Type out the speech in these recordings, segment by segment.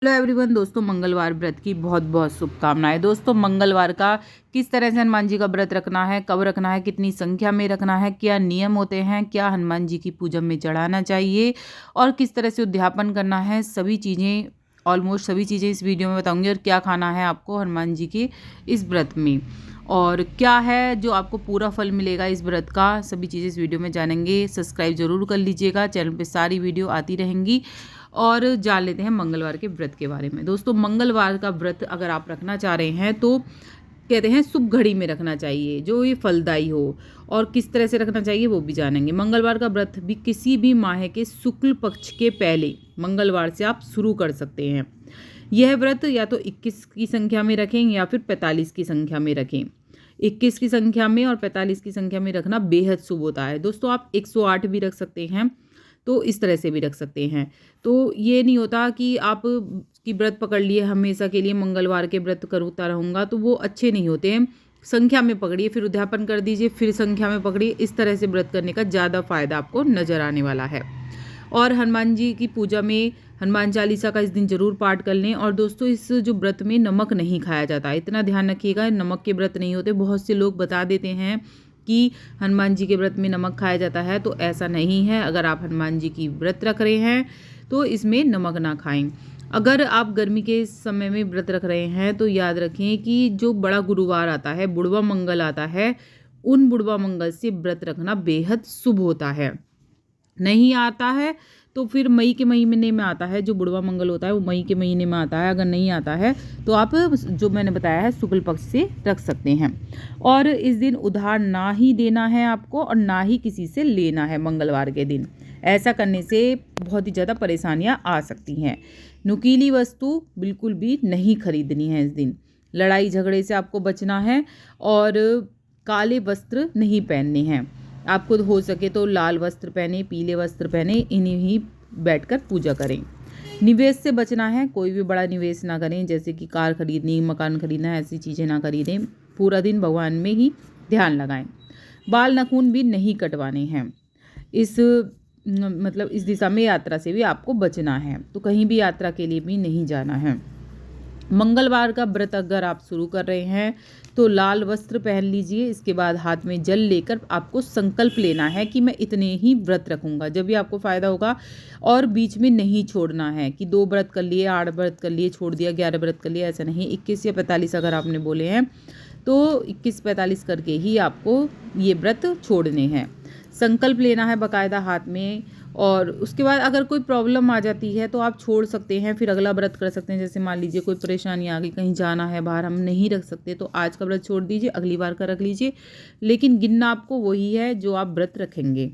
Hello everyone दोस्तों, मंगलवार व्रत की बहुत बहुत शुभकामनाएं। दोस्तों, मंगलवार का किस तरह से हनुमान जी का व्रत रखना है, कब रखना है, कितनी संख्या में रखना है, क्या नियम होते हैं, क्या हनुमान जी की पूजा में चढ़ाना चाहिए और किस तरह से उद्यापन करना है, सभी चीज़ें ऑलमोस्ट सभी चीज़ें इस वीडियो में बताऊंगी। और क्या खाना है आपको हनुमान जी के इस व्रत में, और क्या है जो आपको पूरा फल मिलेगा इस व्रत का, सभी चीज़ें इस वीडियो में जानेंगे। सब्सक्राइब जरूर कर लीजिएगा, चैनल पे सारी वीडियो आती रहेंगी। और जान लेते हैं मंगलवार के व्रत के बारे में। दोस्तों, मंगलवार का व्रत अगर आप रखना चाह रहे हैं तो कहते हैं शुभ घड़ी में रखना चाहिए जो ये फलदायी हो, और किस तरह से रखना चाहिए वो भी जानेंगे। मंगलवार का व्रत भी किसी भी माह के शुक्ल पक्ष के पहले मंगलवार से आप शुरू कर सकते हैं। यह व्रत या तो 21 की संख्या में रखें या फिर 45 की संख्या में रखें। 21 की संख्या में और 45 की संख्या में रखना बेहद शुभ होता है। दोस्तों, आप 108 भी रख सकते हैं, तो इस तरह से भी रख सकते हैं। तो ये नहीं होता कि आप की व्रत पकड़ लिए हमेशा के लिए, मंगलवार के व्रत करता रहूँगा, तो वो अच्छे नहीं होते हैं। संख्या में पकड़िए, फिर उद्यापन कर दीजिए, फिर संख्या में पकड़िए। इस तरह से व्रत करने का ज़्यादा फायदा आपको नजर आने वाला है। और हनुमान जी की पूजा में हनुमान चालीसा का इस दिन जरूर पाठ कर लें। और दोस्तों, इस जो व्रत में नमक नहीं खाया जाता, इतना ध्यान रखिएगा, नमक के व्रत नहीं होते। बहुत से लोग बता देते हैं कि हनुमान जी के व्रत में नमक खाया जाता है, तो ऐसा नहीं है। अगर आप हनुमान जी की व्रत रख रहे हैं तो इसमें नमक ना खाएं। अगर आप गर्मी के समय में व्रत रख रहे हैं तो याद रखें कि जो बड़ा गुरुवार आता है, बुढ़वा मंगल आता है, उन बुढ़वा मंगल से व्रत रखना बेहद शुभ होता है। नहीं आता है तो फिर मई के महीने में आता है, जो बुढ़वा मंगल होता है वो मई के महीने में आता है। अगर नहीं आता है तो आप जो मैंने बताया है शुक्ल पक्ष से रख सकते हैं। और इस दिन उधार ना ही देना है आपको और ना ही किसी से लेना है मंगलवार के दिन। ऐसा करने से बहुत ही ज़्यादा परेशानियाँ आ सकती हैं। नुकीली वस्तु बिल्कुल भी नहीं खरीदनी है इस दिन। लड़ाई झगड़े से आपको बचना है और काले वस्त्र नहीं पहनने हैं। आपको हो सके तो लाल वस्त्र पहने, पीले वस्त्र पहने, इन्हीं ही बैठकर पूजा करें। निवेश से बचना है, कोई भी बड़ा निवेश ना करें, जैसे कि कार खरीदनी, मकान खरीदना, ऐसी चीज़ें ना खरीदें। पूरा दिन भगवान में ही ध्यान लगाएं। बाल नाखून भी नहीं कटवाने हैं। इस मतलब इस दिशा में यात्रा से भी आपको बचना है, तो कहीं भी यात्रा के लिए भी नहीं जाना है। मंगलवार का व्रत अगर आप शुरू कर रहे हैं तो लाल वस्त्र पहन लीजिए। इसके बाद हाथ में जल लेकर आपको संकल्प लेना है कि मैं इतने ही व्रत रखूंगा, जब भी आपको फ़ायदा होगा। और बीच में नहीं छोड़ना है कि 2 व्रत कर लिए, 8 व्रत कर लिए, छोड़ दिया, 11 व्रत कर लिए, ऐसा नहीं। 21 या 45 अगर आपने बोले हैं तो 21-45 करके ही आपको ये व्रत छोड़ने हैं। संकल्प लेना है बाकायदा हाथ में। और उसके बाद अगर कोई प्रॉब्लम आ जाती है तो आप छोड़ सकते हैं, फिर अगला व्रत कर सकते हैं। जैसे मान लीजिए कोई परेशानी आ गई, कहीं जाना है बाहर, हम नहीं रख सकते, तो आज का व्रत छोड़ दीजिए, अगली बार का रख लीजिए। लेकिन गिनना आपको वही है जो आप व्रत रखेंगे।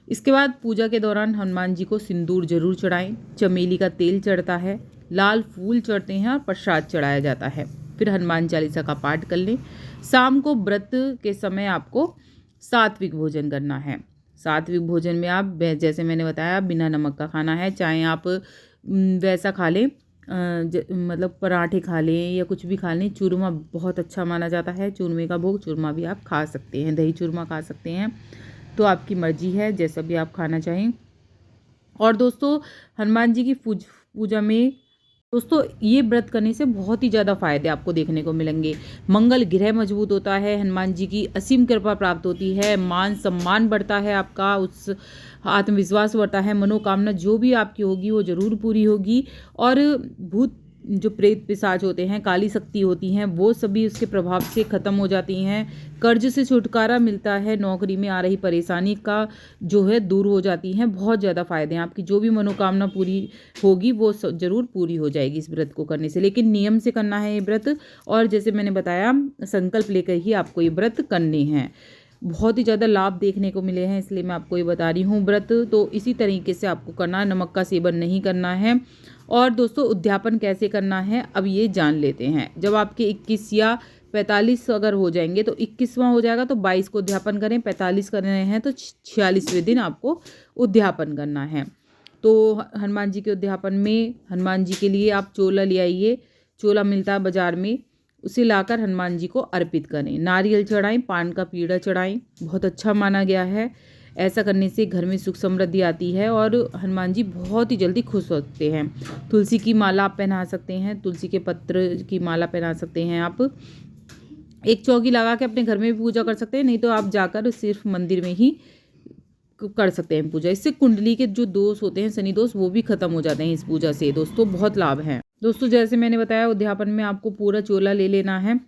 इसके बाद पूजा के दौरान हनुमान जी को सिंदूर जरूर चढ़ाएं। चमेली का तेल चढ़ता है, लाल फूल चढ़ते हैं और प्रसाद चढ़ाया जाता है। फिर हनुमान चालीसा का पाठ कर लें। शाम को व्रत के समय आपको सात्विक भोजन करना है। सात्विक भोजन में आप जैसे मैंने बताया बिना नमक का खाना है। चाहे आप वैसा खा लें, मतलब पराठे खा लें या कुछ भी खा लें। चूरमा बहुत अच्छा माना जाता है, चूरमे का भोग, चूरमा भी आप खा सकते हैं, दही चूरमा खा सकते हैं। तो आपकी मर्जी है जैसा भी आप खाना चाहें। और दोस्तों, हनुमान जी की पूजा में दोस्तों ये व्रत करने से बहुत ही ज़्यादा फायदे आपको देखने को मिलेंगे। मंगल ग्रह मजबूत होता है, हनुमान जी की असीम कृपा प्राप्त होती है, मान सम्मान बढ़ता है आपका, उस आत्मविश्वास बढ़ता है, मनोकामना जो भी आपकी होगी वो ज़रूर पूरी होगी। और भूत जो प्रेत पिशाच होते हैं, काली शक्ति होती हैं, वो सभी उसके प्रभाव से ख़त्म हो जाती हैं। कर्ज से छुटकारा मिलता है, नौकरी में आ रही परेशानी का जो है दूर हो जाती हैं। बहुत ज़्यादा फ़ायदे हैं, आपकी जो भी मनोकामना पूरी होगी वो ज़रूर पूरी हो जाएगी इस व्रत को करने से। लेकिन नियम से करना है ये व्रत, और जैसे मैंने बताया संकल्प लेकर ही आपको ये व्रत करने हैं। बहुत ही ज़्यादा लाभ देखने को मिले हैं, इसलिए मैं आपको ये बता रही हूँ व्रत। तो इसी तरीके से आपको करना है, नमक का सेवन नहीं करना है। और दोस्तों, उद्यापन कैसे करना है अब ये जान लेते हैं। जब आपके 21 या 45 अगर हो जाएंगे, तो 21वां हो जाएगा तो 22 को उद्यापन करें, 45 कर रहे हैं तो 46वें दिन आपको उद्यापन करना है। तो हनुमान जी के उद्यापन में हनुमान जी के लिए आप चोला ले आइए। चोला मिलता है बाज़ार में, उसे लाकर हनुमान जी को अर्पित करें। नारियल चढ़ाएं, पान का पीड़ा चढ़ाएं, बहुत अच्छा माना गया है। ऐसा करने से घर में सुख समृद्धि आती है और हनुमान जी बहुत ही जल्दी खुश होते हैं। तुलसी की माला आप पहना सकते हैं, तुलसी के पत्र की माला पहना सकते हैं आप। एक चौकी लगा के अपने घर में भी पूजा कर सकते हैं, नहीं तो आप जाकर सिर्फ मंदिर में ही कर सकते हैं पूजा। इससे कुंडली के जो दोष होते हैं, शनि दोष, वो भी खत्म हो जाते हैं इस पूजा से। दोस्तों बहुत लाभ है। दोस्तों जैसे मैंने बताया, उद्यापन में आपको पूरा चोला ले लेना है,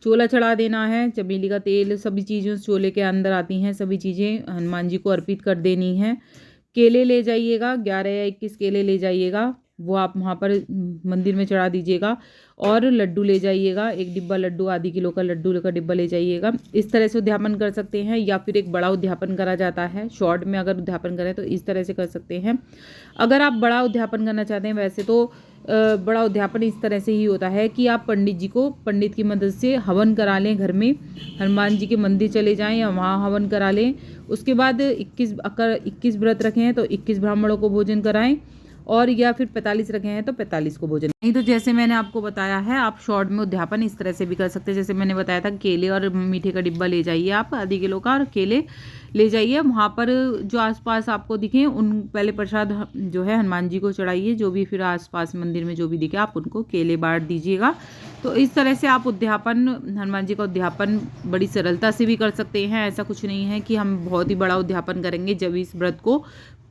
चोला चढ़ा देना है, चमेली का तेल, सभी चीज़ें उस चोले के अंदर आती हैं, सभी चीज़ें हनुमान जी को अर्पित कर देनी है। केले ले जाइएगा, 11 या 21 केले ले जाइएगा, वो आप वहाँ पर मंदिर में चढ़ा दीजिएगा। और लड्डू ले जाइएगा, एक डिब्बा लड्डू, आधी किलो का लड्डू का डिब्बा ले जाइएगा। इस तरह से उद्यापन कर सकते हैं, या फिर एक बड़ा उद्यापन करा जाता है। शॉर्ट में अगर उद्यापन करें तो इस तरह से कर सकते हैं। अगर आप बड़ा उद्यापन करना चाहते हैं, वैसे तो बड़ा उद्यापन इस तरह से ही होता है कि आप पंडित की मदद से हवन करा लें घर में, हनुमान जी के मंदिर चले जाएं या वहाँ हवन करा लें। उसके बाद 21 व्रत रखे हैं तो 21 ब्राह्मणों को भोजन कराएं, और या फिर 45 रखे हैं तो 45 को भोजन। नहीं तो जैसे मैंने आपको बताया है, आप शॉर्ट में उद्यापन इस तरह से भी कर सकते हैं। जैसे मैंने बताया था, केले और मीठे का डिब्बा ले जाइए आप, आधी किलो का, और केले ले जाइए। वहाँ पर जो आसपास आपको दिखे उन पहले प्रसाद जो है हनुमान जी को चढ़ाइए, जो भी फिर आसपास मंदिर में जो भी दिखे आप उनको केले बांट दीजिएगा। तो इस तरह से आप उद्यापन, हनुमान जी का उद्यापन बड़ी सरलता से भी कर सकते हैं। ऐसा कुछ नहीं है कि हम बहुत ही बड़ा उद्यापन करेंगे जब इस व्रत को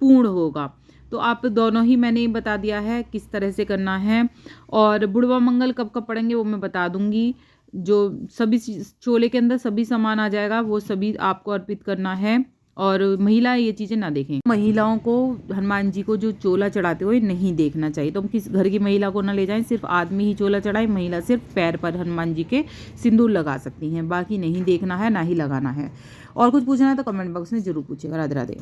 पूर्ण होगा। तो आप दोनों ही मैंने बता दिया है किस तरह से करना है। और बुढ़वा मंगल कब कब पड़ेंगे वो मैं बता दूंगी। जो सभी चोले के अंदर सभी सामान आ जाएगा, वो सभी आपको अर्पित करना है। और महिला ये चीज़ें ना देखें। महिलाओं को हनुमान जी को जो चोला चढ़ाते हुए नहीं देखना चाहिए। तो हम किस घर की महिला को ना ले जाएं, सिर्फ आदमी ही चोला चढ़ाएं। महिला सिर्फ पैर पर हनुमान जी के सिंदूर लगा सकती हैं, बाकी नहीं देखना है, ना ही लगाना है। और कुछ पूछना है तो कमेंट बॉक्स में जरूर पूछिएगा। राधे राधे।